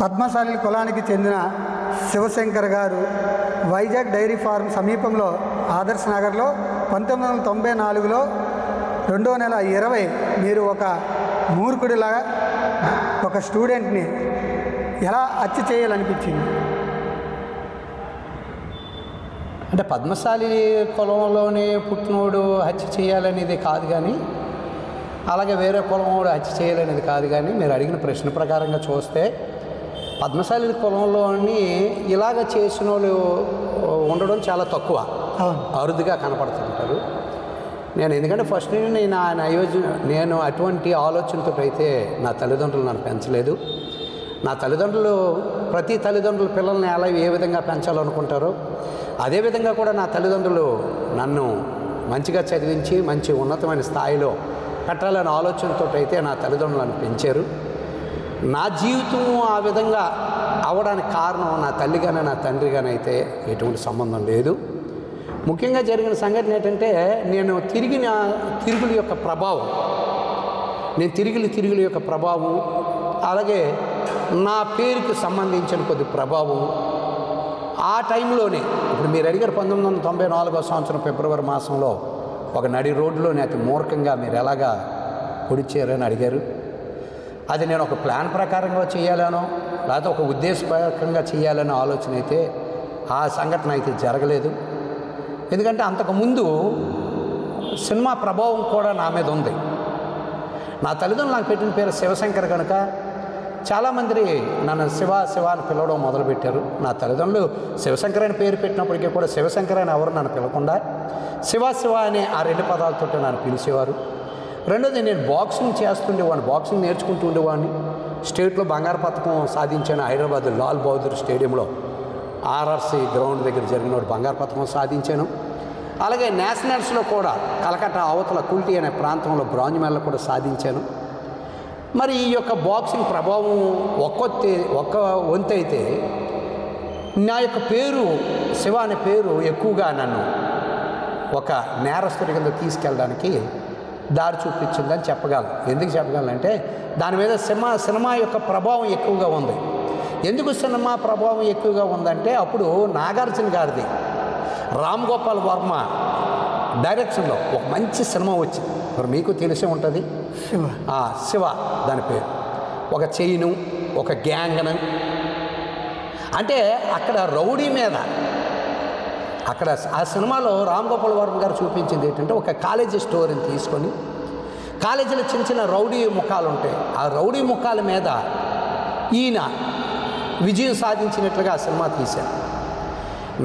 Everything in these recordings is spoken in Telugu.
పద్మశాలి కులానికి చెందిన శివశంకర్ గారు వైజాగ్ డైరీ ఫార్మ్ సమీపంలో ఆదర్శ్ నగర్లో 1994లో 2వ నెల 20 మీరు ఒక మూర్ఖుడిలా ఒక స్టూడెంట్ని ఎలా హత్య చేయాలనిపించింది? అంటే పద్మశాలి కులంలోనే పుట్టినోడు హత్య చేయాలనేది కాదు, కానీ అలాగే వేరే కులంలోడు హత్య చేయాలనేది కాదు, కానీ మీరు అడిగిన ప్రశ్న ప్రకారంగా చూస్తే పద్మశాలి కులంలోని ఇలాగ చేసిన వాళ్ళు ఉండడం చాలా తక్కువ, అరుదుగా కనపడుతుంటారు. నేను ఎందుకంటే ఫస్ట్ నుండి నేను అటువంటి ఆలోచనతో అయితే నా తల్లిదండ్రులు నన్ను పెంచలేదు. నా తల్లిదండ్రులు ప్రతి తల్లిదండ్రుల పిల్లల్ని ఎలా ఏ విధంగా పెంచాలనుకుంటారో అదేవిధంగా కూడా నా తల్లిదండ్రులు నన్ను మంచిగా చదివించి మంచి ఉన్నతమైన స్థాయిలో పెట్టాలనే ఆలోచనతో అయితే నా తల్లిదండ్రులు నన్ను పెంచారు. నా జీవితం ఆ విధంగా అవడానికి కారణం నా తల్లి కానీ నా తండ్రి కానీ అయితే ఎటువంటి సంబంధం లేదు. ముఖ్యంగా జరిగిన సంఘటన ఏంటంటే నేను తిరుగుల యొక్క ప్రభావం అలాగే నా పేరుకి సంబంధించిన కొద్ది ప్రభావం ఆ టైంలోనే ఇప్పుడు మీరు అడిగారు 1994వ సంవత్సరం ఫిబ్రవరి మాసంలో ఒక నడి రోడ్లోనే అతి మూర్ఖంగా మీరు ఎలాగా పొడిచారని అడిగారు. అది నేను ఒక ప్లాన్ ప్రకారంగా చేయాలనో లేకపోతే ఒక ఉద్దేశపూర్వకంగా చేయాలనే ఆలోచన అయితే ఆ సంఘటన అయితే జరగలేదు. ఎందుకంటే అంతకుముందు సినిమా ప్రభావం కూడా నా మీద ఉంది. నా తల్లిదండ్రులు నాకు పెట్టిన పేరు శివశంకర్ కనుక చాలామంది నన్ను శివ అని పిలవడం మొదలుపెట్టారు. నా తల్లిదండ్రులు శివశంకర్ అని పేరు పెట్టినప్పటికీ కూడా శివశంకర్ అని ఎవరు నన్ను పిలవకుండా శివ అనే ఆ 2 పదాలతో నన్ను పిలిచేవారు. రెండోది నేను బాక్సింగ్ చేస్తుండేవాడిని, బాక్సింగ్ నేర్చుకుంటూ ఉండేవాడిని. స్టేట్లో బంగారు పథకం సాధించాను. హైదరాబాద్ లాల్ బహదూర్ స్టేడియంలో ఆర్ఆర్సీ గ్రౌండ్ దగ్గర జరిగిన బంగారు పథకం సాధించాను. అలాగే నేషనల్స్లో కూడా కలకత్తా అవతల కుల్టీ అనే ప్రాంతంలో బ్రాంజ్ మెడల్ కూడా సాధించాను. మరి ఈ యొక్క బాక్సింగ్ ప్రభావం ఒక్క వంతు అయితే నా యొక్క పేరు శివ అనే పేరు ఎక్కువగా నన్ను ఒక నేరస్తుడి కింద తీసుకెళ్ళడానికి దారి చూపించిందని చెప్పగలను. ఎందుకు చెప్పగలనంటే దాని మీద సినిమా యొక్క ప్రభావం ఎక్కువగా ఉంది. ఎందుకు సినిమా ప్రభావం ఎక్కువగా ఉందంటే అప్పుడు నాగార్జున గారిది రామ్ గోపాల్ వర్మ డైరెక్షన్లో ఒక మంచి సినిమా వచ్చింది. మరి మీకు తెలిసే ఉంటుంది, శివ దాని పేరు. ఒక చైను ఒక గ్యాంగ్ను అంటే అక్కడ రౌడీ మీద అక్కడ ఆ సినిమాలో రామ్ గోపాల్ వర్మ గారు చూపించింది ఏంటంటే ఒక కాలేజీ స్టోరీని తీసుకొని కాలేజీలో చిన్న రౌడీ ముఖాలు ఉంటాయి. ఆ రౌడీ ముఖాల మీద ఈయన విజయం సాధించినట్లుగా ఆ సినిమా తీశాను.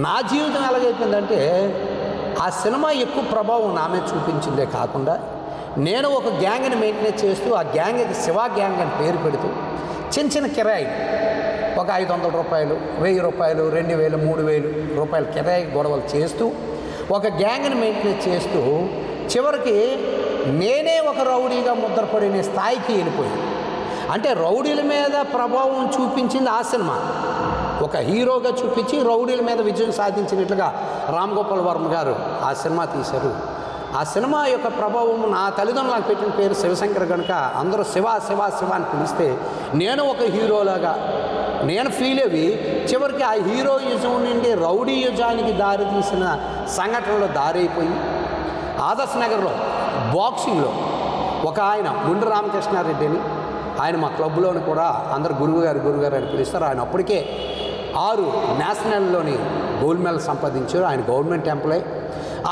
నా జీవితం ఎలాగైపోయిందంటే ఆ సినిమా ఎక్కువ ప్రభావం నా మీద చూపించిందే కాకుండా నేను ఒక గ్యాంగ్ని మెయింటైన్ చేస్తూ ఆ గ్యాంగ్కి శివ గ్యాంగ్ అని పేరు పెడుతూ చిన్న కిరాయి ఒక 500 రూపాయలు 1000 రూపాయలు 2000 3000 రూపాయలు కిరాయి గొడవలు చేస్తూ ఒక గ్యాంగ్ని మెయింటైన్ చేస్తూ చివరికి నేనే ఒక రౌడీగా ముద్రపడిన స్థాయికి వెళ్ళిపోయాను. అంటే రౌడీల మీద ప్రభావం చూపించింది ఆ సినిమా. ఒక హీరోగా చూపించి రౌడీల మీద విజయం సాధించినట్లుగా రామ్ గోపాల్ వర్మ గారు ఆ సినిమా తీశారు. ఆ సినిమా యొక్క ప్రభావం నా తల్లిదండ్రులు నాకు పెట్టిన పేరు శివశంకర్ కనుక అందరూ శివ అని పిలిస్తే నేను ఒక హీరోలాగా నేను ఫీల్ అయ్యి చివరికి ఆ హీరోయిజం నుండి రౌడీ యుజానికి దారి తీసిన సంఘటనలో దారైపోయి ఆదర్శ్ నగర్లో బాక్సింగ్లో ఒక ఆయన ముండు రామకృష్ణారెడ్డి అని ఆయన మా క్లబ్లోని కూడా అందరు గురువుగారు అని పిలుస్తారు. ఆయన అప్పటికే 6 నేషనల్లోని గోల్డ్ మెడల్ సంపాదించారు. ఆయన గవర్నమెంట్ ఎంప్లాయ్.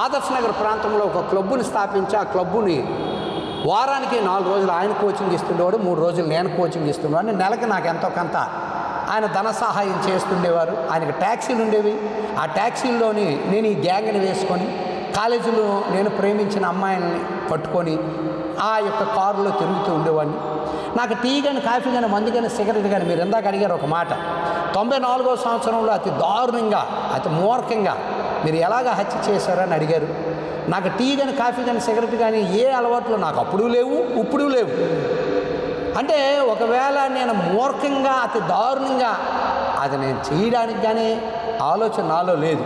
ఆదర్శ్ నగర్ ప్రాంతంలో ఒక క్లబ్ని స్థాపించి ఆ క్లబ్బుని వారానికి 4 రోజులు ఆయన కోచింగ్ ఇస్తుండేవాడు, 3 రోజులు నేను కోచింగ్ ఇస్తుండేవాడిని. నెలకి నాకు ఎంతో కొంత ఆయన ధన సహాయం చేస్తుండేవారు. ఆయనకి ట్యాక్సీలు ఉండేవి. ఆ ట్యాక్సీల్లోని నేను ఈ గ్యాంగ్ని వేసుకొని కాలేజీలో నేను ప్రేమించిన అమ్మాయిల్ని పట్టుకొని ఆ యొక్క కారులో తిరుగుతూ ఉండేవాడిని. నాకు టీ కానీ కాఫీ కానీ మందు కానీ సిగరెట్ కానీ మీరు ఇందాక అడిగారు ఒక మాట. 94వ సంవత్సరంలో అతి దారుణంగా అతి మూర్ఖంగా మీరు ఎలాగ హత్య చేశారని అడిగారు. నాకు టీ కానీ కాఫీ కానీ సిగరెట్ కానీ ఏ అలవాట్లు నాకు అప్పుడు లేవు ఇప్పుడు లేవు. అంటే ఒకవేళ నేను మూర్ఖంగా అతి దారుణంగా అది నేను చేయడానికి కానీ ఆలోచన నాలో లేదు.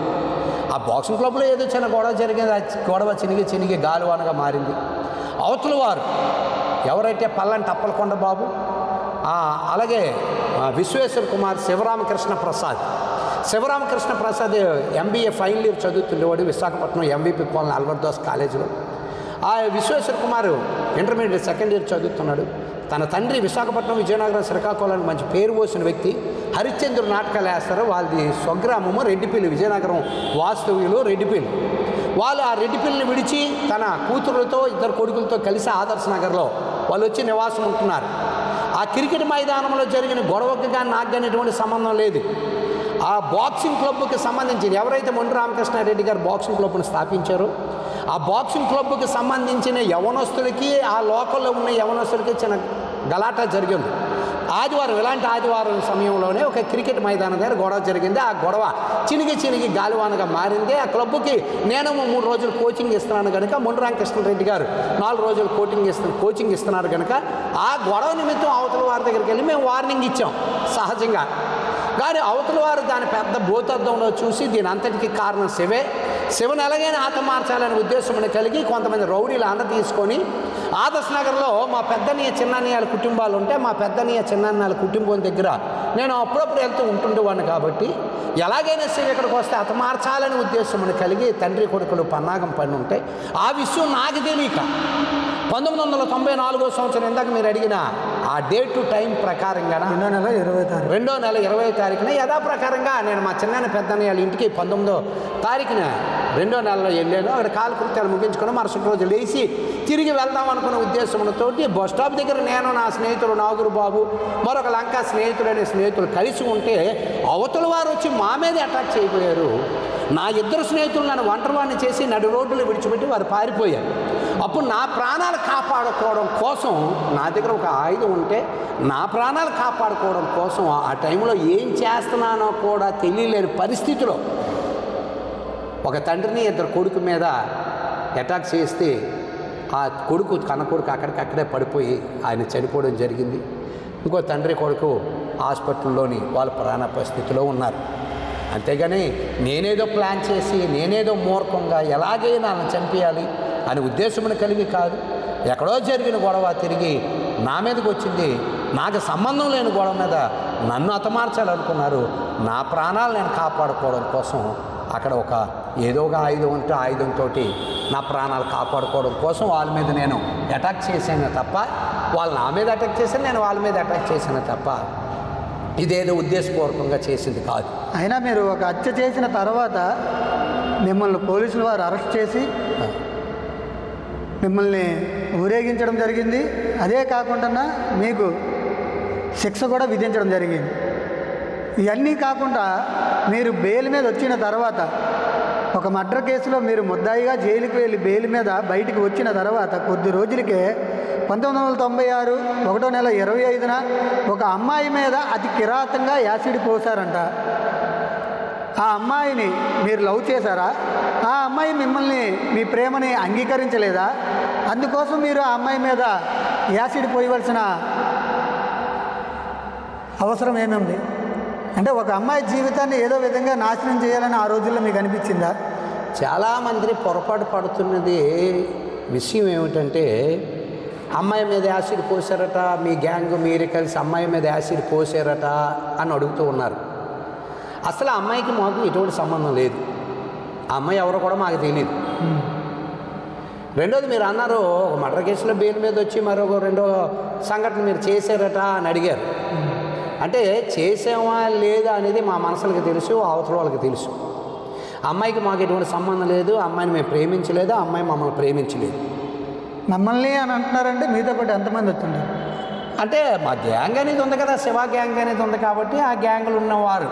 ఆ బాక్సింగ్ క్లబ్లో ఏదో చిన్న గొడవ జరిగింది. గొడవ చినిగి గాలివానగా మారింది. అవతల వారు ఎవరైతే పల్లంటి అప్పలకొండ బాబు అలాగే Visweswara Kumar Sivaramakrishna Prasad. Sivaramakrishna Prasad MBA final year చదువుతుండేవాడు విశాఖపట్నం ఎంవిపి కాలనీ అల్వర్దాస్ కాలేజీలో. ఆ Visweswara Kumar intermediate second year చదువుతున్నాడు. తన తండ్రి విశాఖపట్నం, విజయనగరం, శ్రీకాకుళానికి మంచి పేరు పోసిన వ్యక్తి. హరిశ్చంద్రుడు నాటకాలు వేస్తారు. వాళ్ళది స్వగ్రామము రెడ్డిపల్లి, విజయనగరం వాస్తవ్యులు రెడ్డిపల్లి. వాళ్ళు ఆ రెడ్డిపల్లిని విడిచి తన కూతురులతో 2 కొడుకులతో కలిసి ఆదర్శ నగర్లో వాళ్ళు వచ్చి నివాసం ఉంటున్నారు. ఆ క్రికెట్ మైదానంలో జరిగిన గొడవకు కానీ నాకు కానీ ఎటువంటి సంబంధం లేదు. ఆ బాక్సింగ్ క్లబ్కి సంబంధించిన ఎవరైతే మొండి రామకృష్ణారెడ్డి గారు బాక్సింగ్ క్లబ్ను స్థాపించారో ఆ బాక్సింగ్ క్లబ్కి సంబంధించిన యవనస్తులకి, ఆ లోకల్లో ఉన్న యవనస్తులకి చిన్న గలాటా జరిగింది. ఆదివారం, ఇలాంటి ఆదివారం సమయంలోనే ఒక క్రికెట్ మైదానం దగ్గర గొడవ జరిగింది. ఆ గొడవ చినిగి గాలివానగా మారింది. ఆ క్లబ్కి నేను 3 రోజులు కోచింగ్ ఇస్తున్నాను కనుక, మొండి రామకృష్ణారెడ్డి గారు 4 రోజులు కోచింగ్ ఇస్తున్నారు కనుక ఆ గొడవ నిమిత్తం అవతల వారి దగ్గరికి వెళ్ళి మేము వార్నింగ్ ఇచ్చాం సహజంగా. కానీ అవతల వారు దాని పెద్ద భూతత్వంలో చూసి దీని అంతటికి కారణం శివని ఎలాగైనా హతమార్చాలనే ఉద్దేశం కలిగి కొంతమంది రౌడీలు అండ తీసుకొని ఆదర్శ నగర్లో మా పెద్దన్నయ్య చిన్నన్నయ్యల కుటుంబాలు ఉంటే మా పెద్దన్నయ్య చిన్నన్నయ్యల కుటుంబం దగ్గర నేను అప్పుడప్పుడు వెళ్తూ ఉంటుండేవాడిని. కాబట్టి ఎలాగైనా శివ ఇక్కడికి వస్తే హతమార్చాలనే ఉద్దేశం కలిగి తండ్రి కొడుకులు పన్నాగం పని ఉంటే ఆ విషయం నాకు తెలియక 1994 సంవత్సరం ఇందాక మీరు అడిగిన ఆ డేట్ టు టైం ప్రకారంగా 2వ నెల 20వ తారీఖున యథాప్రకారంగా నేను మా చిన్న పెద్దన్నయ్య వాళ్ళ ఇంటికి 19వ తారీఖున 2వ నెలలో వెళ్ళాను. అక్కడ కాలకృత్యాలు ముగించుకొని మరుసటి రోజు లేచి తిరిగి వెళ్దాం అనుకున్న ఉద్దేశంతో బస్ స్టాప్ దగ్గర నేను, నా స్నేహితుడు నాగురు బాబు, మరొక లంకా స్నేహితులు కలిసి ఉంటే అవతల వారు వచ్చి మా మీద అటాక్ చేయబోయారు. నా 2 స్నేహితులు నన్ను ఒంటరివాడిని చేసి నడు రోడ్డులు విడిచిపెట్టి వారు పారిపోయారు. అప్పుడు నా ప్రాణాలు కాపాడుకోవడం కోసం నా దగ్గర ఒక ఆయుధం ఉంటే నా ప్రాణాలు కాపాడుకోవడం కోసం ఆ టైంలో ఏం చేస్తున్నానో కూడా తెలియలేని పరిస్థితిలో ఒక తండ్రిని 2 కొడుకు మీద అటాక్ చేస్తే ఆ కన్న కొడుకు అక్కడికక్కడే పడిపోయి ఆయన చనిపోవడం జరిగింది. ఇంకో తండ్రి కొడుకు హాస్పిటల్లోని వాళ్ళ ప్రాణ పరిస్థితిలో ఉన్నారు. అంతేగాని నేనేదో ప్లాన్ చేసి నేనేదో మూర్ఖంగా ఎలాగైనా నన్ను చంపేయాలి అనే ఉద్దేశం కలిగి కాదు. ఎక్కడో జరిగిన గొడవ తిరిగి నా మీదకి వచ్చింది. నాకు సంబంధం లేని గొడవ మీద నన్ను హతమార్చాలనుకున్నారు. నా ప్రాణాలు నేను కాపాడుకోవడం కోసం అక్కడ ఏదో ఒక ఆయుధం ఉంటే ఆయుధంతో నా ప్రాణాలు కాపాడుకోవడం కోసం వాళ్ళ మీద నేను అటాక్ చేశాను తప్ప, వాళ్ళు నా మీద అటాక్ చేశాను, నేను వాళ్ళ మీద అటాక్ చేశాను తప్ప ఇదేదో ఉద్దేశపూర్వకంగా చేసింది కాదు. అయినా మీరు ఒక హత్య చేసిన తర్వాత మిమ్మల్ని పోలీసులు వారు అరెస్ట్ చేసి మిమ్మల్ని ఊరేగించడం జరిగింది. అదే కాకుండా మీకు శిక్ష కూడా విధించడం జరిగింది. ఇవన్నీ కాకుండా మీరు బెయిల్ మీద వచ్చిన తర్వాత ఒక మర్డర్ కేసులో మీరు ముద్దాయిగా జైలుకి వెళ్ళి బెయిల్ మీద బయటికి వచ్చిన తర్వాత కొద్ది రోజులకే 1996 1వ నెల 25న ఒక అమ్మాయి మీద అతి కిరాతంగా యాసిడ్ పోసారంట. ఆ అమ్మాయిని మీరు లవ్ చేశారా? ఆ అమ్మాయి మిమ్మల్ని మీ ప్రేమని అంగీకరించలేదా? అందుకోసం మీరు ఆ అమ్మాయి మీద యాసిడ్ పోయవలసిన అవసరం ఏముంది? అంటే ఒక అమ్మాయి జీవితాన్ని ఏదో విధంగా నాశనం చేయాలని ఆ రోజుల్లో మీకు అనిపించిందా? చాలామంది పొరపాటు పడుతున్నది విషయం ఏమిటంటే అమ్మాయి మీద యాసిడ్ పోసారట, మీ గ్యాంగ్ మీరు కలిసి అమ్మాయి మీద యాసిడ్ పోసారట అని అడుగుతూ ఉన్నారు. అసలు ఆ అమ్మాయికి మాకు ఎటువంటి సంబంధం లేదు. ఆ అమ్మాయి ఎవరో కూడా మాకు తెలియదు. రెండోది మీరు అన్నారు ఒక మర్డర్ కేసులో బెయిల్ మీద వచ్చి మరొక రెండో సంఘటన మీరు చేశారట అని అడిగారు. అంటే చేసామా లేదా అనేది మా మనసులకు తెలుసు, అవతల వాళ్ళకి తెలుసు. అమ్మాయికి మాకు ఎటువంటి సంబంధం లేదు, అమ్మాయిని మేము ప్రేమించలేదు, అమ్మాయి మమ్మల్ని ప్రేమించలేదు. మమ్మల్ని అని అంటున్నారంటే మీతో పాటు ఎంతమంది వచ్చింటారు? అంటే మా గ్యాంగ్ అనేది ఉంది కదా, శివ గ్యాంగ్ అనేది ఉంది కాబట్టి ఆ గ్యాంగ్లు ఉన్నవారు.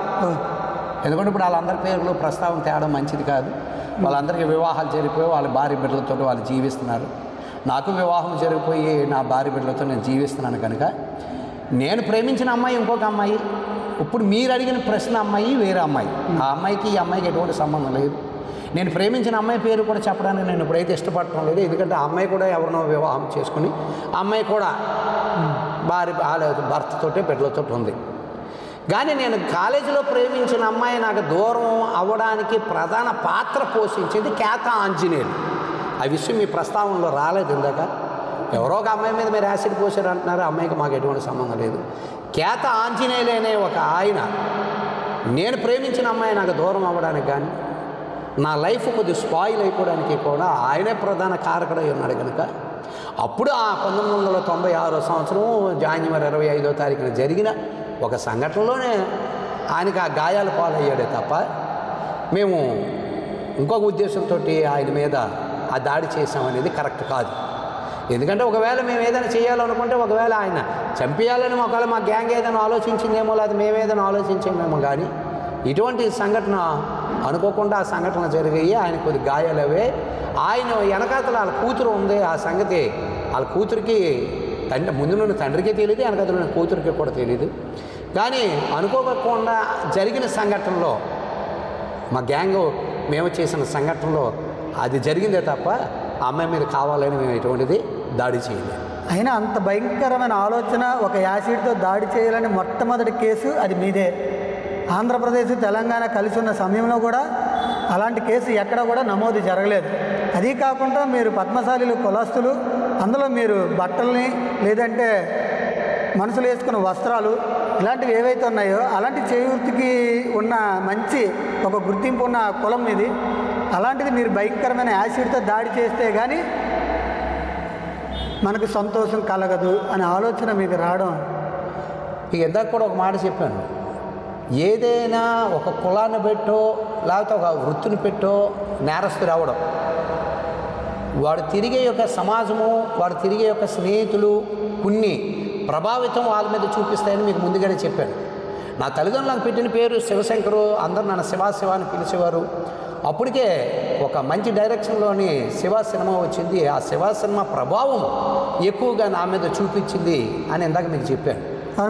ఎందుకంటే ఇప్పుడు వాళ్ళందరి పేర్లు ప్రస్తావన తేవడం మంచిది కాదు. వాళ్ళందరికీ వివాహాలు జరిగిపోయి వాళ్ళ భార్య బిడ్డలతో వాళ్ళు జీవిస్తున్నారు. నాకు వివాహం జరిగిపోయి నా భార్య బిడ్డలతో నేను జీవిస్తున్నాను కనుక నేను ప్రేమించిన అమ్మాయి ఇంకొక అమ్మాయి. ఇప్పుడు మీరు అడిగిన ప్రశ్న అమ్మాయి వేరే అమ్మాయి. ఆ అమ్మాయికి ఈ అమ్మాయికి ఎటువంటి సంబంధం లేదు. నేను ప్రేమించిన అమ్మాయి పేరు కూడా చెప్పడానికి నేను ఇప్పుడైతే ఇష్టపడటం లేదు. ఎందుకంటే ఆ అమ్మాయి కూడా ఎవరినో వివాహం చేసుకుని ఆ అమ్మాయి కూడా భర్తతోటే బిడ్డలతో ఉంది. కానీ నేను కాలేజీలో ప్రేమించిన అమ్మాయి నాకు దూరం అవ్వడానికి ప్రధాన పాత్ర పోషించింది కేతా ఆంజనేయులు. ఆ విషయం మీ ప్రస్తావనలో రాలేదు ఇందాక. ఎవరో ఒక అమ్మాయి మీద మీరు యాసిడ్ పోసారు అంటున్నారు. అమ్మాయికి మాకు ఎటువంటి సంబంధం లేదు. కేత ఆంజనేయులనే ఒక ఆయన నేను ప్రేమించిన అమ్మాయి నాకు దూరం అవ్వడానికి కానీ నా లైఫ్ కొద్దిగా స్పాయిల్ అయిపోవడానికి కూడా ఆయనే ప్రధాన కారకుడై ఉన్నాడు కనుక అప్పుడు ఆ 1996 సంవత్సరం జనవరి 25వ తారీఖున జరిగిన ఒక సంఘటనలోనే ఆయనకు ఆ గాయాల పాలయ్యాడే తప్ప మేము ఇంకొక ఉద్దేశంతో ఆయన మీద ఆ దాడి చేసామనేది కరెక్ట్ కాదు. ఎందుకంటే ఒకవేళ మేము ఏదైనా చేయాలనుకుంటే ఒకవేళ ఆయన చంపేయాలని ఒకవేళ మా గ్యాంగ్ ఏదైనా ఆలోచించిందేమో లేదా మేమేదైనా ఆలోచించేమేమో కానీ ఇటువంటి సంఘటన అనుకోకుండా ఆ సంఘటన జరిగాయి. ఆయన కొద్ది గాయాలవే. ఆయన వెనకాతల వాళ్ళ కూతురు ఉంది. ఆ సంగతి వాళ్ళ కూతురికి ముందు నుండి తండ్రికే తెలియదు, వెనకాతల కూతురికి కూడా తెలియదు. కానీ అనుకోకుండా జరిగిన సంఘటనలో మా గ్యాంగ్ మేము చేసిన సంఘటనలో అది జరిగిందే తప్ప ఆ అమ్మాయి మీద కావాలని మేము ఎటువంటిది దాడి చేయలేదు. అయినా అంత భయంకరమైన ఆలోచన ఒక యాసిడ్తో దాడి చేయాలని మొట్టమొదటి కేసు అది మీదే. ఆంధ్రప్రదేశ్ తెలంగాణ కలిసి ఉన్న సమయంలో కూడా అలాంటి కేసు ఎక్కడ కూడా నమోదు జరగలేదు. అది కాకుండా మీరు పద్మశాలీలు కులస్తులు, అందులో మీరు బట్టల్ని లేదంటే మనుషులు వేసుకున్న వస్త్రాలు ఇలాంటివి ఏవైతే ఉన్నాయో అలాంటి చేయూర్తికి ఉన్న మంచి ఒక గుర్తింపు ఉన్న కులం ఇది. అలాంటిది మీరు భయంకరమైన యాసిడ్తో దాడి చేస్తే కానీ మనకు సంతోషం కలగదు అనే ఆలోచన మీకు రావడం. ఇక ఇందాక కూడా ఒక మాట చెప్పాను, ఏదైనా ఒక కులాన్ని పెట్టో లేకపోతే ఒక వృత్తిని పెట్టో నేరస్తుడు అవ్వడం, వాడు తిరిగే యొక్క సమాజము, వాడు తిరిగే యొక్క స్నేహితులు కొన్ని ప్రభావితం వాళ్ళ మీద చూపిస్తాయని మీకు ముందుగానే చెప్పాను. నా తల్లిదండ్రులకు పెట్టిన పేరు శివశంకరు, అందరూ నన్ను శివ అని పిలిచేవారు. అప్పటికే ఒక మంచి డైరెక్షన్లోని శివ సినిమా వచ్చింది. ఆ శివ సినిమా ప్రభావం ఎక్కువగా నా మీద చూపించింది అని ఇందాక మీకు చెప్పాను.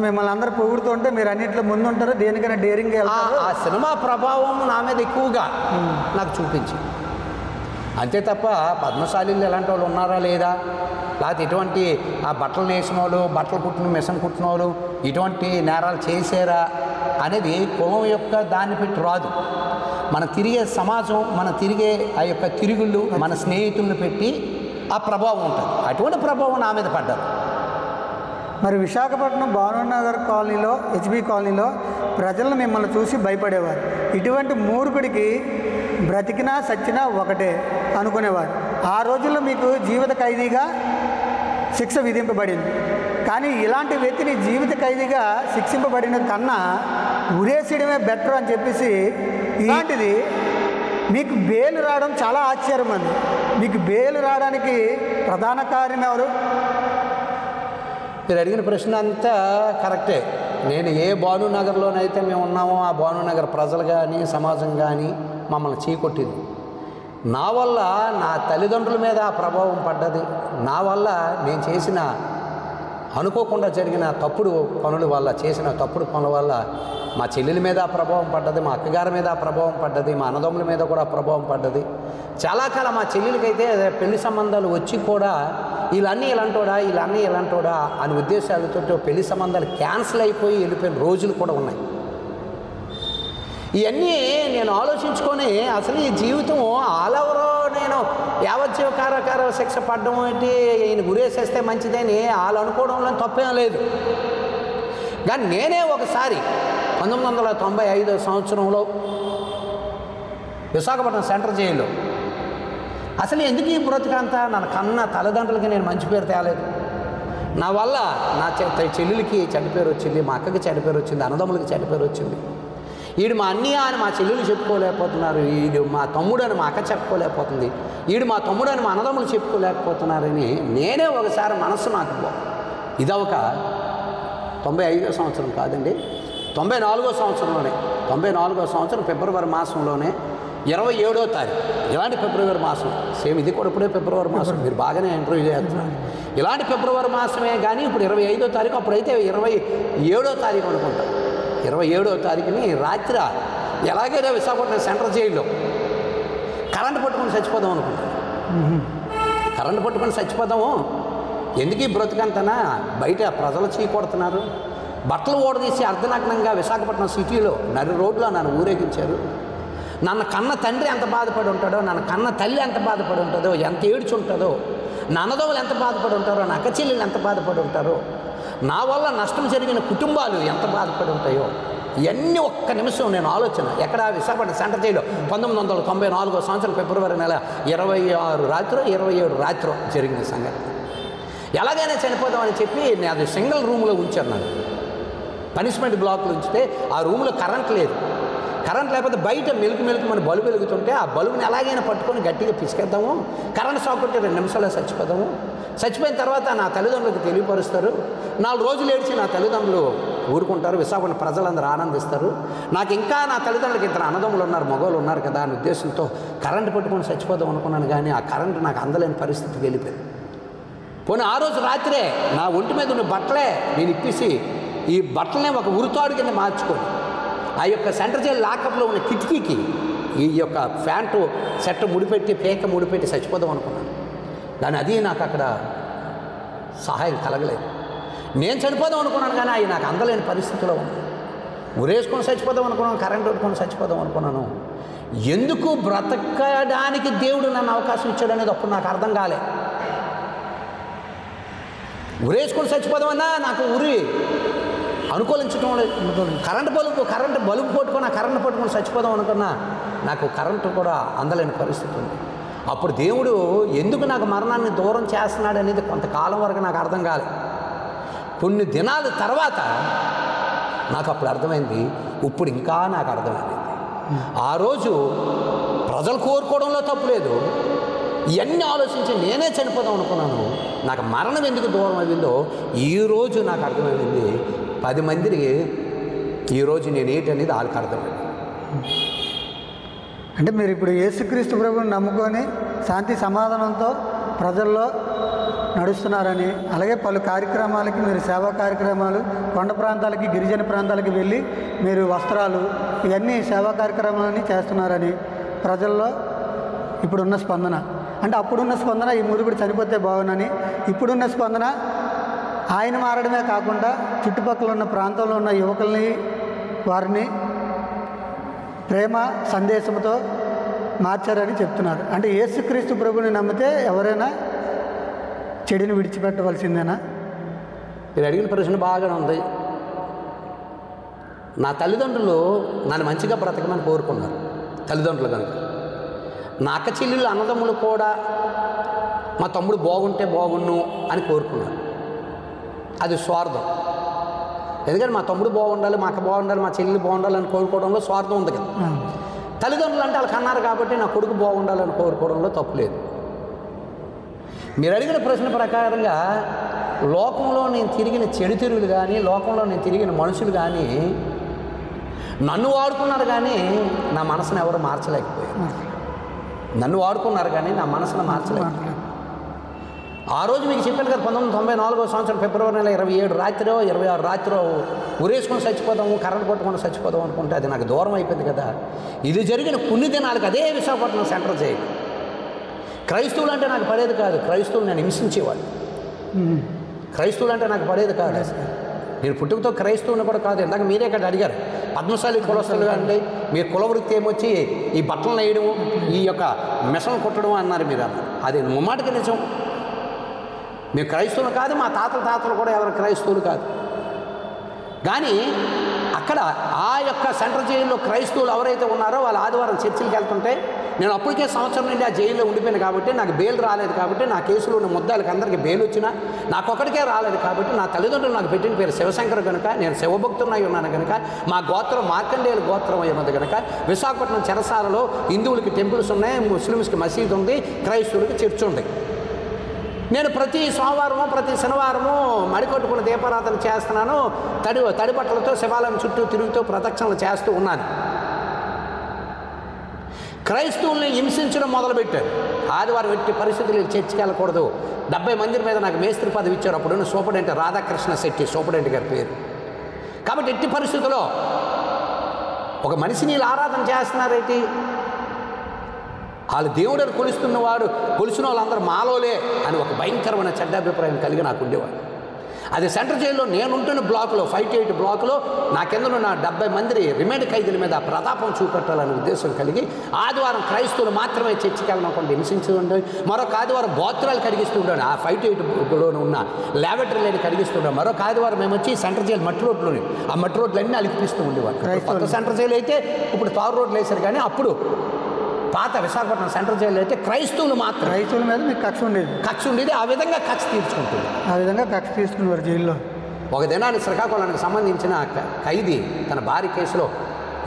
మిమ్మల్ని అందరూ పొగుడుతుంటే మీరు అన్నింటిలో ముందు ఉంటారు, దేనికైనా డేరింగ్. ఆ సినిమా ప్రభావం నా మీద ఎక్కువగా నాకు చూపించింది. అంతే తప్ప పద్మశాలీలు ఎలాంటి వాళ్ళు ఉన్నారా లేదా, లేకపోతే ఇటువంటి ఆ బట్టలు నేసిన వాళ్ళు, బట్టలు కుట్టిన మిషన్ కుట్టిన వాళ్ళు ఇటువంటి నేరాలు చేశారా అనేది కులం యొక్క దాన్ని పెట్టి రాదు. మన తిరిగే సమాజం, మన తిరిగే ఆ యొక్క తిరుగుళ్ళు, మన స్నేహితులను పెట్టి ఆ ప్రభావం ఉంటుంది. అటువంటి ప్రభావం నా మీద పడ్డారు. మరి విశాఖపట్నం భానునగర్ కాలనీలో, హెచ్బి కాలనీలో ప్రజలను మిమ్మల్ని చూసి భయపడేవారు. ఇటువంటి మూర్ఖుడికి బ్రతికినా సచ్చినా ఒకటే అనుకునేవారు. ఆ రోజుల్లో మీకు జీవిత ఖైదీగా శిక్ష విధింపబడింది. కానీ ఇలాంటి వ్యక్తిని జీవిత ఖైదీగా శిక్షింపబడిన కన్నా ఉరేసేయడమే బెటర్ అని చెప్పేసి, ఇలాంటిది మీకు బెయిల్ రావడం చాలా ఆశ్చర్యం అండి. మీకు బెయిల్ రావడానికి ప్రధాన కారణం ఎవరు? మీరు అడిగిన ప్రశ్న అంతా కరెక్టే. నేను ఏ భానునగర్లోనైతే మేము ఉన్నామో ఆ భానునగర్ ప్రజలు కానీ సమాజం కానీ మమ్మల్ని చీకొట్టింది. నా వల్ల నా తల్లిదండ్రుల మీద ఆ ప్రభావం పడ్డది. నా వల్ల నేను చేసిన అనుకోకుండా జరిగిన తప్పుడు పనుల వల్ల, చేసిన తప్పుడు పనుల వల్ల మా చెల్లెల మీద ఆ ప్రభావం పడ్డది, మా అక్కగారి మీద ఆ ప్రభావం పడ్డది, మా అన్నదమ్ముల మీద కూడా ప్రభావం పడ్డది. చాలా కాలం మా చెల్లెలకైతే పెళ్లి సంబంధాలు వచ్చి కూడా వీళ్ళన్నీ ఇలాంటోడా అనే ఉద్దేశాలతో పెళ్లి సంబంధాలు క్యాన్సిల్ అయిపోయి వెళ్ళిపోయిన రోజులు కూడా ఉన్నాయి. ఇవన్నీ నేను ఆలోచించుకొని అసలు ఈ జీవితం ఆలెవరో నేను యావజ్జీవ కారాగార శిక్ష పడ్డం ఏంటి, ఈయన గురేసేస్తే మంచిదని వాళ్ళు అనుకోవడంలో తప్పేం లేదు. కానీ నేనే ఒకసారి 1995 సంవత్సరంలో విశాఖపట్నం సెంట్రల్ జైల్లో అసలు ఎందుకు ఈ బ్రతికంతా నన్ను కన్న తల్లిదండ్రులకి నేను మంచి పేరు తేలేదు. నా వల్ల నా చెల్లెలకి చెడ్డ పేరు వచ్చింది, మా అక్కకి చెడ్డ పేరు వచ్చింది, అన్నదమ్ములకి చెడ్డ పేరు వచ్చింది. ఈడు మా అన్నయ్య అని మా చెల్లెలు చెప్పుకోలేకపోతున్నారు, ఈడు మా తమ్ముడు అని మా అక్క చెప్పుకోలేకపోతుంది, ఈడు మా తమ్ముడు అని మా అన్నదమ్ములు చెప్పుకోలేకపోతున్నారని నేనే ఒకసారి మనస్సు నాకు ఇదొక 95వ సంవత్సరం కాదండి, 94వ సంవత్సరంలోనే 94వ సంవత్సరం ఫిబ్రవరి మాసంలోనే 27వ తారీఖు, ఇలాంటి ఫిబ్రవరి మాసం, సేమ్ ఇది కూడా ఇప్పుడే ఫిబ్రవరి మాసం, మీరు బాగానే ఇంటర్వ్యూ చేస్తున్నారు. ఇలాంటి ఫిబ్రవరి మాసమే కానీ ఇప్పుడు 25వ తారీఖు, అప్పుడైతే 27వ తారీఖు అనుకుంటా. 27వ తారీఖుని రాత్రి ఎలాగైనా విశాఖపట్నం సెంట్రల్ జైల్లో కరెంటు పట్టుకొని చచ్చిపోదాం అనుకుంటాను. కరెంటు పట్టుకొని చచ్చిపోదాము, ఎందుకు ఈ బ్రతుకంతనా, బయట ప్రజలు చీకొడుతున్నారు, బట్టలు ఓడదీసి అర్ధనగ్నంగా విశాఖపట్నం సిటీలో నడి రోడ్లో నన్ను ఊరేగించారు. నన్ను కన్న తండ్రి ఎంత బాధపడి ఉంటాడో, నన్ను కన్న తల్లి ఎంత బాధపడి ఉంటుందో, ఎంత ఏడ్చుంటుందో, నా అన్నదమ్ములు ఎంత బాధపడి ఉంటారో, నా అక్క చెల్లెలు ఎంత బాధపడి ఉంటారో, నా వల్ల నష్టం జరిగిన కుటుంబాలు ఎంత బాధపడి ఉంటాయో ఇవన్నీ ఒక్క నిమిషం నేను ఆలోచన. ఎక్కడ? విశాఖపట్నం సెంటర్ జైల్లో 1994 సంవత్సరం ఫిబ్రవరి నెల 26 రాత్రో 27 రాత్రో జరిగిన సంగతి. ఎలాగైనా చనిపోదామని చెప్పి నేను అది సింగిల్ రూమ్లో ఉంచాను. నన్ను పనిష్మెంట్ బ్లాక్లో ఉంచితే ఆ రూమ్లో కరెంట్ లేదు. కరెంట్ లేకపోతే బయట మెలుకు మన బల్బు వెలుగుతుంటే ఆ బల్బుని ఎలాగైనా పట్టుకొని గట్టిగా పిసికేద్దాము, కరెంట్ షాక్ కొట్టి 2 నిమిషాల్లో చచ్చిపోదాము. చచ్చిపోయిన తర్వాత నా తల్లిదండ్రులకు తెలియపరుస్తారు. 4 రోజులు ఏడ్చి నా తల్లిదండ్రులు ఊరుకుంటారు. విశాఖపట్నం ప్రజలందరూ ఆనందిస్తారు. నాకు ఇంకా నా తల్లిదండ్రులకి 2 అన్నదమ్ములు ఉన్నారు, మగవాళ్ళు ఉన్నారు కదా అనే ఉద్దేశంతో కరెంట్ పట్టుకొని చచ్చిపోదాం అనుకున్నాను. కానీ ఆ కరెంట్ నాకు అందలేని పరిస్థితికి వెళ్ళిపోయింది. పోనీ ఆ రోజు రాత్రే నా ఒంటి మీద ఉన్న బట్టలే నేను ఇప్పేసి ఈ బట్టలనే ఒక ఉరితాడు కింద మార్చుకొని ఆ యొక్క సెంటర్ జైలు లాకప్లో ఉన్న కిటికీకి ఈ యొక్క ప్యాంటు సెట్ ముడిపెట్టి పేక ముడిపెట్టి చచ్చిపోదాం అనుకున్నాను. కానీ అది నాకు అక్కడ సహాయం కలగలేదు. నేను చనిపోదాం అనుకున్నాను కానీ అవి నాకు అందలేని పరిస్థితిలో ఉంది. ఉరేసుకొని చచ్చిపోదాం అనుకున్నాను, కరెంట్ పెట్టుకొని చచ్చిపోదాం అనుకున్నాను. ఎందుకు బ్రతకడానికి దేవుడు నన్ను అవకాశం ఇచ్చాడు అనేది అప్పుడు నాకు అర్థం కాలే. ఉరేసుకొని చచ్చిపోదామన్నా నాకు ఉరి అనుకూలించడం లేదు. కరెంటు బలుపు పట్టుకొని ఆ కరెంటు పట్టుకొని చచ్చిపోదాం అనుకున్నా నాకు కరెంటు కూడా అందలేని పరిస్థితి ఉంది. అప్పుడు దేవుడు ఎందుకు నాకు మరణాన్ని దూరం చేస్తున్నాడు అనేది కొంతకాలం వరకు నాకు అర్థం కాలేదు. కొన్ని దినాల తర్వాత నాకు అప్పుడు అర్థమైంది. ఇప్పుడు ఇంకా నాకు అర్థమైంది. ఆ రోజు ప్రజలు కోరుకోవడంలో తప్పు లేదు. ఇవన్నీ ఆలోచించి నేనే చనిపోదాం అనుకున్నాను. నాకు మరణం ఎందుకు దూరం అయిందో ఈరోజు నాకు అర్థమైంది. 10 మందికి ఈరోజు నేను ఏంటనేది వాళ్ళకి అర్థమైంది. అంటే మీరు ఇప్పుడు యేసుక్రీస్తు ప్రభువుని నమ్ముకొని శాంతి సమాధానంతో ప్రజల్లో నడుస్తున్నారని, అలాగే పలు కార్యక్రమాలకి మీరు సేవా కార్యక్రమాలు, కొండ ప్రాంతాలకి గిరిజన ప్రాంతాలకి వెళ్ళి మీరు వస్త్రాలు ఇవన్నీ సేవా కార్యక్రమాలని చేస్తున్నారని ప్రజల్లో ఇప్పుడున్న స్పందన, అంటే అప్పుడున్న స్పందన ఈ మురుగుడు చనిపోతే బాగునని, ఇప్పుడున్న స్పందన ఆయన మారడమే కాకుండా చుట్టుపక్కల ఉన్న ప్రాంతంలో ఉన్న యువకుల్ని వారిని ప్రేమ సందేశంతో మార్చారని చెప్తున్నారు. అంటే యేసుక్రీస్తు ప్రభుని నమ్మితే ఎవరైనా చెడుని విడిచిపెట్టవలసిందేనా? మీరు అడిగిన ప్రశ్న బాగానే ఉంది. నా తల్లిదండ్రులు నన్ను మంచిగా బ్రతకమని కోరుకున్నారు. తల్లిదండ్రులు కనుక నా అక్క చెల్లెళ్ళు అన్నదమ్ములు కూడా మా తమ్ముడు బాగుంటే బాగున్ను అని కోరుకున్నారు. అది స్వార్థం. ఎందుకంటే మా తమ్ముడు బాగుండాలి, మా అక్క బాగుండాలి, మా చెల్లి బాగుండాలని కోరుకోవడంలో స్వార్థం ఉంది కదా. తల్లిదండ్రులు అంటే వాళ్ళకి అన్నారు కాబట్టి నా కొడుకు బాగుండాలని కోరుకోవడంలో తప్పు లేదు. మీరు అడిగిన ప్రశ్న ప్రకారంగా లోకంలో నేను తిరిగిన చెడు తిరుగులు కానీ, లోకంలో నేను తిరిగిన మనుషులు కానీ నన్ను వాడుకున్నారు కానీ నా మనసును ఎవరు మార్చలేకపోయారు. నన్ను వాడుకున్నారు కానీ నా మనసును మార్చలేకపోయారు. ఆ రోజు మీకు చెప్పాను కదా, 1994 సంవత్సరం ఫిబ్రవరి నెల 27 రాత్రో 26 రాత్రో ఉరేసుకొని చచ్చిపోదాము, కరెంట్ పట్టుకొని చచ్చిపోదాం అనుకుంటే అది నాకు దూరం అయిపోయింది కదా. ఇది జరిగిన కొన్ని దినాలకు అదే విశాఖపట్నం సెంటర్ జైలు. క్రైస్తవులు అంటే నాకు పడేది కాదు. క్రైస్తవులు నేను హింసించేవాడు. క్రైస్తవులు అంటే నాకు పడేది కాదు. నేను పుట్టుకతో క్రైస్తవుని కూడా కాదు. ఇందాక మీరే ఇక్కడ అడిగారు పద్మశాలి కులస్తులు అంటే మీరు కులవృత్తి ఏమొచ్చి ఈ బట్టలు వేయడము, ఈ యొక్క మిషన్ కుట్టడం అన్నారు మీరు. అది ముమ్మాటికి నిజం. మేము క్రైస్తవులు కాదు, మా తాతలు కూడా ఎవరు క్రైస్తవులు కాదు. కానీ అక్కడ ఆ యొక్క సెంట్రల్ జైల్లో క్రైస్తవులు ఎవరైతే ఉన్నారో వాళ్ళు ఆదివారం చర్చిలకు వెళ్తుంటే నేను అప్పటికే సంవత్సరం నుండి ఆ జైల్లో ఉండిపోయాను కాబట్టి నాకు బెయిల్ రాలేదు. కాబట్టి నా కేసులో ఉన్న ముద్దాలకు అందరికీ బెయిల్ వచ్చినా నాకు ఒకటికే రాలేదు. కాబట్టి నా తల్లిదండ్రులు నాకు పెట్టిన పేరు శివశంకర్ కనుక, నేను శివభక్తున్నై ఉన్నాను కనుక, మా గోత్రం మార్కండేయుల గోత్రం అయి ఉన్నది కనుక విశాఖపట్నం చెరసాలలో హిందువులకి టెంపుల్స్ ఉన్నాయి, ముస్లిమ్స్కి మసీదు ఉంది, క్రైస్తవులకి చర్చ్ ఉంది. నేను ప్రతి సోమవారము ప్రతి శనివారము మడికొట్టుకున్న దీపారాధన చేస్తున్నాను. తడి బట్టలతో శివాలయం చుట్టూ తిరుగుతూ ప్రదక్షిణలు చేస్తూ ఉన్నాను. క్రైస్తవుల్ని హింసించడం మొదలుపెట్టారు. ఆదివారం ఎట్టి పరిస్థితులు చర్చికి వెళ్ళకూడదు. 70 మంది మీద నాకు మేస్త్రి పదవి ఇచ్చారు. అప్పుడున్న సూపరింటెండెంట్ రాధాకృష్ణ శెట్టి, సూపరింటెండెంట్ గారి పేరు. కాబట్టి ఎట్టి పరిస్థితుల్లో ఒక మనిషిని వీళ్ళు ఆరాధన చేస్తున్నారేంటి, వాళ్ళు దేవుడని కొలుస్తున్నవాడు, కొలిసిన వాళ్ళందరూ మాలోలే అని ఒక భయంకరమైన చెడ్డ అభిప్రాయం కలిగి నాకు ఉండేవాడు. అది సెంట్రల్ జైల్లో నేనుంటున్న బ్లాకులో 58 బ్లాకులో నా కింద ఉన్న 70 మంది రిమైండ్ ఖైదీల మీద ప్రతాపం చూపెట్టాలనే ఉద్దేశం కలిగి ఆదివారం క్రైస్తవులు మాత్రమే చర్చికి వెళ్ళకుండా హింసించి ఉండే, మరొక ఆదివారం బాత్రూలు కడిగిస్తూ ఉండాడు. ఆ 58లో ఉన్న ల్యాబొరేటరీలను కడిగిస్తూ ఉండాడు. మరొక ఆదివారం మేము వచ్చి సెంట్రల్ జైలు మట్టి రోడ్లోని ఆ మట్టి రోడ్లన్నీ అలిపిస్తూ ఉండేవాడు. కొత్త సెంట్రల్ జైలు అయితే ఇప్పుడు తారు రోడ్లు వేశారు, కానీ అప్పుడు పాత విశాఖపట్నం సెంట్రల్ జైలు అయితే క్రైస్తవుల మీద మీకు కక్ష ఉండేది. ఆ విధంగా కక్ష తీర్చుకుంటుంది. ఆ విధంగా కక్ష తీసుకునేవారు జైల్లో. ఒక దినాన్ని శ్రీకాకుళానికి సంబంధించిన ఖైదీ తన భార్య కేసులో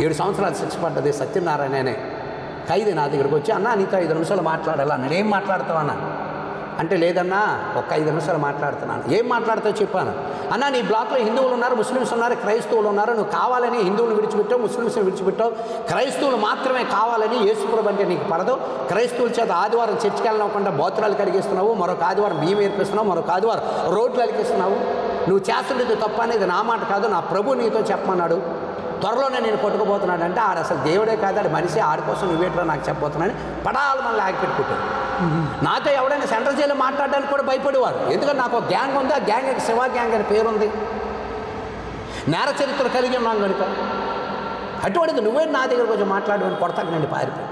7 సంవత్సరాలు శిక్ష పడ్డది సత్యనారాయణ అనే ఖైదీ నా దగ్గరకు వచ్చి, అన్నా నీతో 5 నిమిషాలు మాట్లాడాలా, నేనేం మాట్లాడతావు అన్నా అంటే, లేదన్నా ఒక 5 నిమిషాలు మాట్లాడుతున్నాను. ఏం మాట్లాడుతావు చెప్పాను. అన్న నీ బ్లాక్లో హిందువులు ఉన్నారు, ముస్లిమ్స్ ఉన్నారు, క్రైస్తవులు ఉన్నారు, నువ్వు కావాలని హిందువులు విడిచిపెట్టావు, ముస్లిమ్స్ని విడిచిపెట్టావు, క్రైస్తవులు మాత్రమే కావాలని యేసుప్రభు అంటే నీకు పడదు, క్రైస్తవుల చేత ఆదివారం చర్చికి వెళ్ళకుండా బోత్రాలు కడిగిస్తున్నావు, మరొక ఆదివారం బియ్యం ఏర్పిస్తున్నావు, మరొక ఆదివారం రోడ్లు అలికిస్తున్నావు, నువ్వు చేస్తుండేది తప్ప అనేది నా మాట కాదు, నా ప్రభు నీతో చెప్పమన్నాడు, త్వరలోనే నేను కొట్టుకుపోతున్నాడు అంటే ఆడు అసలు దేవుడే కాదు, ఆడు మనిషి, ఆడి కోసం నువ్వేట్రా నాకు చెప్పబోతున్నాను పడాలి మళ్ళీ ఆగిపెట్టుకుంటాడు. నాతో ఎవడైనా సెంట్రల్ జైల్లో మాట్లాడడానికి కూడా భయపడేవారు. ఎందుకంటే నాకు ఒక గ్యాంగ్ ఉంది, ఆ గ్యాంగ్కి శివ గ్యాంగ్ అని పేరుంది, నేర చరిత్ర కలిగి ఉన్నాం కనుక. అటువంటిది నువ్వే నా దగ్గర కొంచెం మాట్లాడమని కొడతాకు నేను పారిపోయి.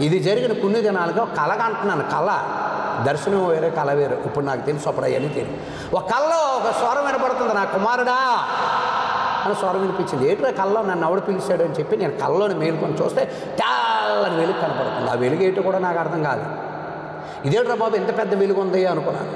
ఇది జరిగిన కొన్ని దినాలుగా కళగా అంటున్నాను. కళ దర్శనం వేరే, కళ వేరే. ఇప్పుడు నాకు తెలుసు, అప్పుడు అవన్నీ తెలియదు. ఒక కళలో ఒక స్వరం వినపడుతుంది, నా కుమారుడా అని స్వరం వినిపించింది. ఏంటో కళ్ళలో నన్ను ఎవడు పిలిచాడు అని చెప్పి నేను కళ్ళలోని మేలుకొని చూస్తే తెల్లని వెలుగు కనపడుతుంది. ఆ వెలుగు ఏంటో కూడా నాకు అర్థం కాదు. ఇదేంట్రా బాబు ఎంత పెద్ద వెలుగు ఉంది అనుకున్నాను.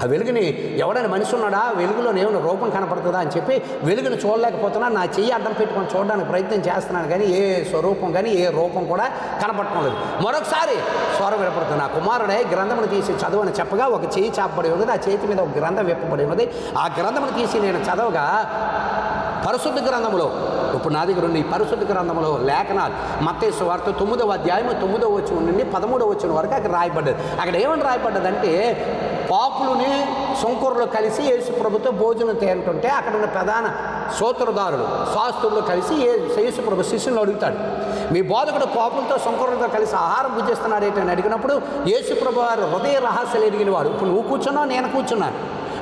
ఆ వెలుగుని ఎవడైనా మనిషి ఉన్నాడా, వెలుగులో ఏమైనా రూపం కనపడుతుందా అని చెప్పి వెలుగుని చూడలేకపోతున్నా, నా చెయ్యి అడ్డం పెట్టుకొని చూడడానికి ప్రయత్నం చేస్తున్నాను, కానీ ఏ స్వరూపం కానీ ఏ రూపం కూడా కనపడటం లేదు. మరొకసారి స్వరం వినపడుతుంది, నా కుమారుడే గ్రంథమును తీసి చదవని చెప్పగా ఒక చెయ్యి చాపబడి ఉన్నది, ఆ చేతి మీద ఒక గ్రంథం విప్పబడి ఉన్నది. ఆ గ్రంథమును తీసి నేను చదవగా పరిశుద్ధ గ్రంథంలో, ఇప్పుడు నా దగ్గర ఉన్న ఈ పరిశుద్ధ గ్రంథంలో లేఖనాలు మత్తయి సువార్త 9వ అధ్యాయం 9వ వచనం నుండి 13వ వచనం వరకు అక్కడ రాయబడ్డది. అక్కడ ఏమని రాయబడ్డదంటే, పాపులని సొంకూరులో కలిసి యేసు ప్రభుతో భోజనం తింటుంటే అక్కడ ఉన్న ప్రధాన సూత్రధారులు శాస్త్రులు కలిసి యేసు ప్రభు శిష్యులను అడుగుతాడు, మీ బోధకుడు పాపులతో సొంకూరులతో కలిసి ఆహారం భుజిస్తున్నాడు ఏంటని అడిగినప్పుడు యేసు ప్రభు వారు హృదయ రహస్యాలు ఎరిగిన వాడు. ఇప్పుడు నువ్వు కూర్చున్నావు, నేను కూర్చున్నాను,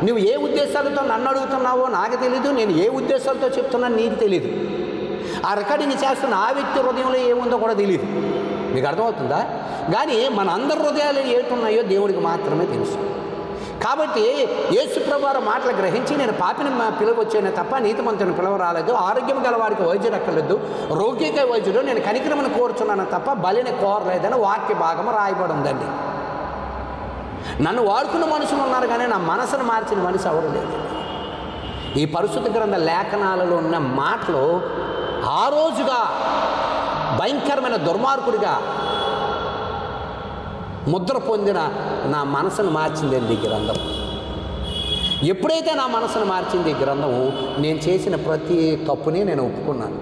నువ్వు ఏ ఉద్దేశాలతో నన్ను అడుగుతున్నావో నాకు తెలీదు, నేను ఏ ఉద్దేశాలతో చెప్తున్నాను నీకు తెలీదు, ఆ రికార్డింగ్ చేస్తున్న ఆ వ్యక్తి హృదయంలో ఏముందో కూడా తెలియదు. మీకు అర్థమవుతుందా? కానీ మన అందరి హృదయాలు ఏటున్నాయో దేవుడికి మాత్రమే తెలుసు. కాబట్టి యేసుప్రభు వారి మాటలు గ్రహించి, నేను పాపిని పిలవచ్చానే తప్ప నీతిమంతుని పిలవ రాలేదు, ఆరోగ్యం గల వారికి వైద్యుడు అక్కర్లేదు, రోగికి వైద్యుడు, నేను కనికరమని కోరుచున్నాను తప్ప బలిని కోరలేదని వాక్య భాగం రాయబడి ఉందండి. నన్ను వాడుకున్న మనుషులు ఉన్నారు, కానీ నా మనసును మార్చిన మనిషి ఎవరు లేదు. ఈ పరిశుద్ధ గ్రంథ లేఖనాలలో ఉన్న మాటలు ఆ రోజుగా భయంకరమైన దుర్మార్గుడిగా ముద్ర పొందిన నా మనసును మార్చిందండి ఈ గ్రంథం. ఎప్పుడైతే నా మనసును మార్చింది ఈ గ్రంథము, నేను చేసిన ప్రతి తప్పుని నేను ఒప్పుకున్నాను.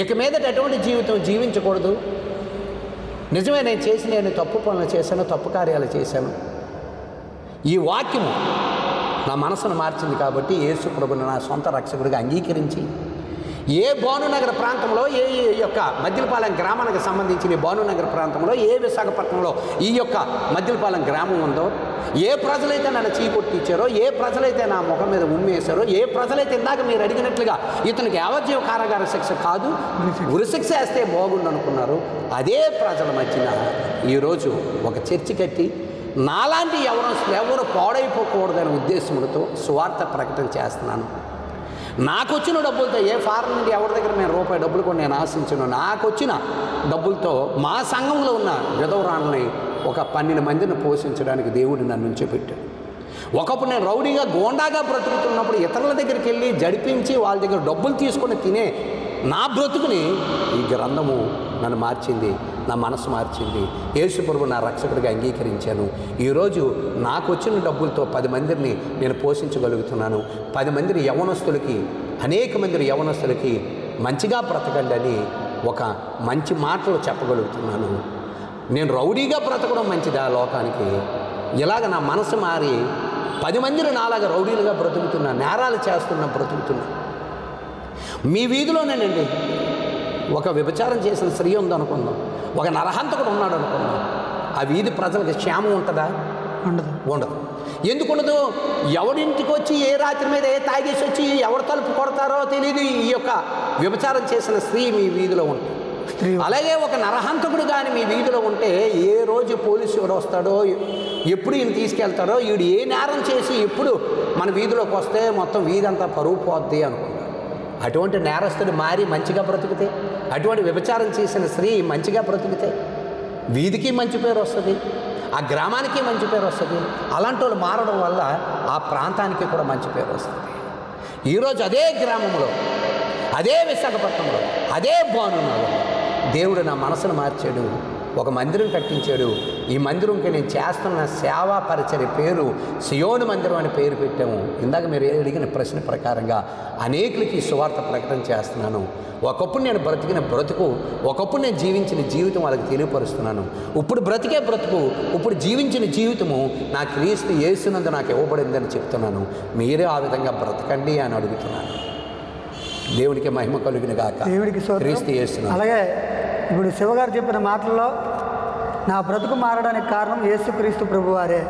ఇక మీదట ఎటువంటి జీవితం జీవించకూడదు. నిజమే, నేను నేను తప్పు పనులు చేశాను, తప్పు కార్యాలు చేశాను. ఈ వాక్యము నా మనసును మార్చింది కాబట్టి యేసు ప్రభుని నా సొంత రక్షకుడిగా అంగీకరించి, ఏ భానునగర ప్రాంతంలో, ఏ యొక్క మద్దిలపాలెం గ్రామానికి సంబంధించిన భానునగర ప్రాంతంలో, ఏ విశాఖపట్నంలో ఈ యొక్క మద్దిలపాలెం గ్రామం ఉందో, ఏ ప్రజలైతే నన్ను చీకొట్టించారో, ఏ ప్రజలైతే నా ముఖం మీద ఉమ్మేశారో, ఏ ప్రజలైతే ఇందాక మీరు అడిగినట్లుగా ఇతనికి యావజ్జీవ కారాగార శిక్ష కాదు ఉరిశిక్ష వేస్తే బాగుండు అనుకున్నారు, అదే ప్రజల మధ్యన ఈరోజు ఒక చర్చి కట్టి నాలాంటి ఎవరు పాడైపోకూడదనే ఉద్దేశంతో సువార్త ప్రకటన చేస్తున్నాను. నాకు వచ్చిన డబ్బులతో, ఏ ఫారెన్ నుండి ఎవరి దగ్గర నేను రూపాయి డబ్బులు కూడా నేను ఆశించను, నాకు వచ్చిన డబ్బులతో మా సంఘంలో ఉన్న విధవరాళ్ళని ఒక 12 మందిని పోషించడానికి దేవుడు నన్ను ఉంచిపెట్టాడు. ఒకప్పుడు నేను రౌడీగా గోండాగా బ్రతుకుతున్నప్పుడు ఇతరుల దగ్గరికి వెళ్ళి జడిపించి వాళ్ళ దగ్గర డబ్బులు తీసుకొని తినే నా బ్రతుకుని ఈ గ్రంథము నన్ను మార్చింది, నా మనసు మార్చింది. యేసు ప్రభువు నా రక్షకుడిగా అంగీకరించాను. ఈరోజు నాకు వచ్చిన డబ్బులతో 10 మందిని నేను పోషించగలుగుతున్నాను. 10 మంది యవనస్తులకి, అనేక మంది యవనస్తులకి మంచిగా బ్రతకండి అని ఒక మంచి మాటలు చెప్పగలుగుతున్నాను. నేను రౌడీగా బ్రతకడం మంచిదా లోకానికి? ఇలాగ నా మనసు మారి 10 మందిని నాలాగా రౌడీలుగా బ్రతుకుతున్నా, నేరాలు చేస్తున్నా, బ్రతుకుతున్నా. మీ వీధిలోనేనండి ఒక వ్యభిచారం చేసిన స్త్రీ ఉందనుకుందాం, ఒక నరహంతకుడు ఉన్నాడు అనుకుందాం, ఆ వీధి ప్రజలకు క్షేమం ఉంటుందా? ఉండదు. ఎందుకుండదు? ఎవడింటికి వచ్చి ఏ రాత్రి మీద ఏ తాగేసి వచ్చి ఎవరు తలుపు కొడతారో తెలియదు. ఈ యొక్క వ్యభిచారం చేసిన స్త్రీ మీ వీధిలో ఉంటుంది. అలాగే ఒక నరహంతకుడు కానీ మీ వీధిలో ఉంటే ఏ రోజు పోలీసు ఎవరు వస్తాడో, ఎప్పుడు ఈయన తీసుకెళ్తాడో, వీడు ఏ నేరం చేసి ఎప్పుడు మన వీధిలోకి వస్తే మొత్తం వీధంతా పరువు పోద్ది అనుకుంటాడు. అటువంటి నేరస్తుడు మారి మంచిగా బ్రతికితే, అటువంటి వ్యభిచారం చేసిన స్త్రీ మంచిగా బ్రతికితే వీధికి మంచి పేరు వస్తుంది, ఆ గ్రామానికి మంచి పేరు వస్తుంది. అలాంటి వాళ్ళు మారడం వల్ల ఆ ప్రాంతానికి కూడా మంచి పేరు వస్తుంది. ఈరోజు అదే గ్రామంలో, అదే విశాఖపట్నంలో, అదే బానునాలో దేవుడు నా మనసును మార్చాడు, ఒక మందిరం కట్టించాడు. ఈ మందిరంకి నేను చేస్తున్న సేవా పరిచర్య పేరు సియోను మందిరం అని పేరు పెట్టాము. ఇందాక మీరు అడిగిన ప్రశ్న ప్రకారంగా అనేకులకి సువార్త ప్రకటన చేస్తున్నాను. ఒకప్పుడు నేను బ్రతికిన బ్రతుకు, ఒకప్పుడు నేను జీవించిన జీవితం వాళ్ళకి తెలియపరుస్తున్నాను. ఇప్పుడు బ్రతికే బ్రతుకు, ఇప్పుడు జీవించిన జీవితము నా క్రీస్తు యేసునందు నాకు ఇవ్వబడిందని చెప్తున్నాను. మీరే ఆ విధంగా బ్రతకండి అని అడుగుతున్నాను. దేవునికి మహిమ కలుగును గాక. దేవుడికి క్రీస్తు యేసునందు. అలాగే ఇప్పుడు శివగారు చెప్పిన మాటల్లో నా బ్రతుకు మారడానికి కారణం యేసుక్రీస్తు ప్రభువారే.